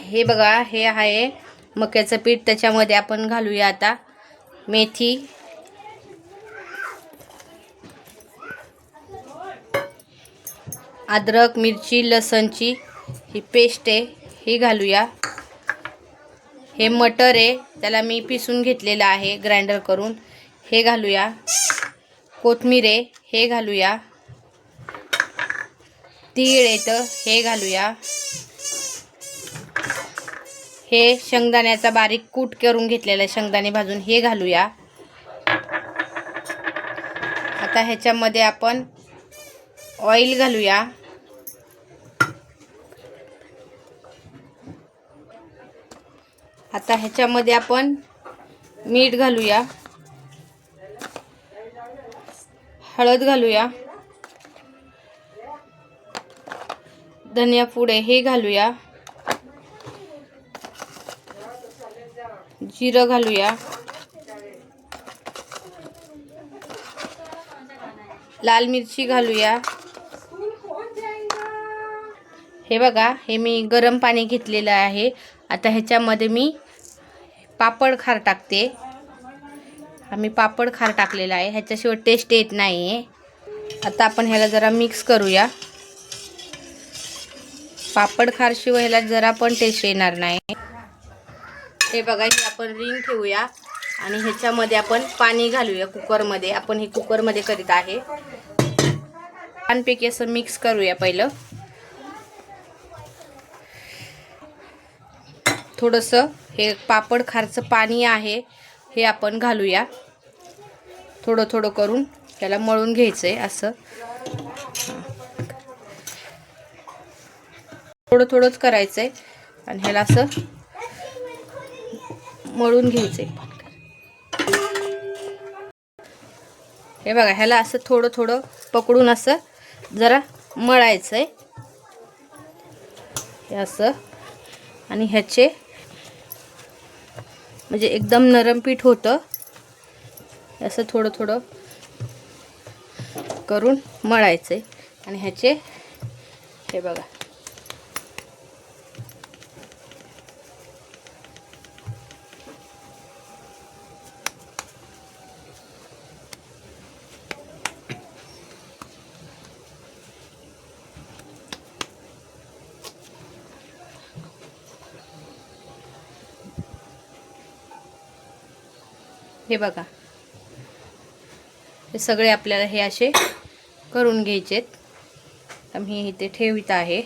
हे बघा, हे आहे मक्याचं पीठ. त्याच्यामध्ये आपण घालूया आता मेथी, अद्रक, मिरची, लसणची ही पेस्ट आहे, ही घालूया. हे मटर आहे, त्याला मी पिसून घेतलेलं आहे ग्राइंडर करून, हे घालूया. कोथिंबीर आहे, हे घालूया. तीळ येतं, हे घालूया. हे शेंगदाण्याचा बारीक कूट करून घेतलेला शेंगदाणे भाजून, हे घालूया. आता ह्याच्यामध्ये आपण ऑइल घालूया. आता ह्याच्यामध्ये आपण मीठ घालूया, हळद घालूया, धनिया पुडे हे घालूया, जिरं घालूया, लाल मिरची घालूया. हे बघा, हे मी गरम पाणी घेतलेलं आहे. आता ह्याच्यामध्ये मी पापड खार टाकते. आम्ही पापड खार टाकलेला आहे, ह्याच्याशिवाय टेस्ट येत नाही आहे. आता आपण ह्याला जरा मिक्स करूया. पापड खार शिवाय ह्याला जरा पण टेस्ट येणार नाही. हे बघा, ही आपण रिंग ठेवूया आणि ह्याच्यामध्ये आपण पाणी घालूया कुकरमध्ये. आपण हे कुकरमध्ये करीत आहे. छानपैकी असं मिक्स करूया. पहिलं थोडंसं हे पापड खारचं पाणी आहे, हे आपण घालूया. थोडं थोडं करून त्याला मळून घ्यायचं आहे. असं थोडं थोडंच करायचं आहे आणि ह्याला असं मळून घ्यायचं आहे. हे बघा, ह्याला असं थोडं थोडं पकडून असं जरा मळायचं आहे, हे असं. आणि ह्याचे म्हणजे एकदम नरम पीठ होतं. असं थोडं थोडं करून मळायचं आहे आणि ह्याचे हे बघा, हे बघा, हे सगळे आपल्याला हे असे करून घ्यायचेत. मी इथे ठेवित आहे.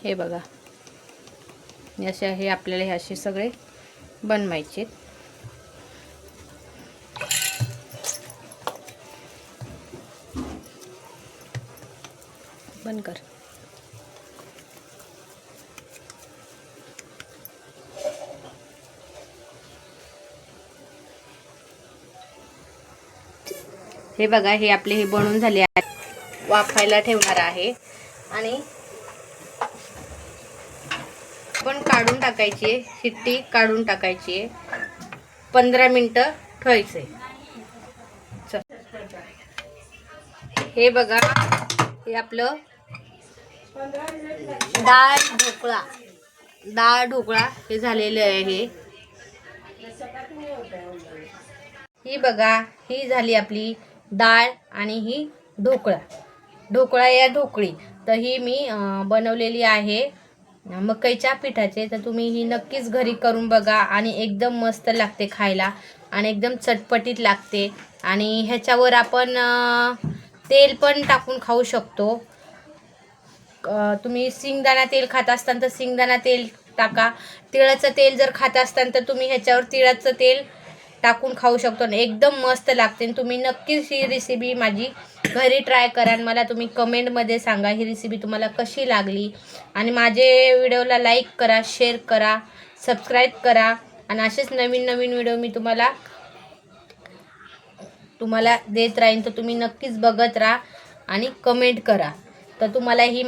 हे बघा, असे हे आपल्याला हे असे सगळे बनवायचे. बंद कर. हे बघा, हे आपले हे बनवून झाले आहे. वाफायला ठेवणार आहे आणि पण काढून टाकायची आहे. शिट्टी काढून टाकायची आहे. 15 मिनिटं ठेवायचे. हे बघा, हे आपलं डाळ ढोकळा हे झालेलं आहे. ही बघा, ही झाली आपली डाळ आणि ही ढोकळा या ढोकळी. तर ही मी बनवलेली आहे मकईच्या पिठाचे. तर तुम्ही ही नक्कीच घरी करून बघा आणि एकदम मस्त लागते खायला आणि एकदम चटपटीत लागते. आणि ह्याच्यावर आपण तेल पण टाकून खाऊ शकतो. तुम्ही शेंगदाणा तेल खात असताना तर शेंगदाणा तेल टाका. तिळाचं तेल जर खात असताना तर तुम्ही ह्याच्यावर तिळाचं तेल टाकून खाऊ शकतो आणि एकदम मस्त लागते. तुम्ही नक्कीच ही रेसिपी माझी घरी ट्राय करा आणि मला तुम्ही कमेंटमध्ये सांगा ही रेसिपी तुम्हाला कशी लागली. आणि माझे व्हिडिओला लाईक करा, शेअर करा, सबस्क्राईब करा आणि असेच नवीन नवीन व्हिडिओ मी तुम्हाला देत राहीन. तर तुम्ही नक्कीच बघत राहा आणि कमेंट करा. तर तुम्हाला ही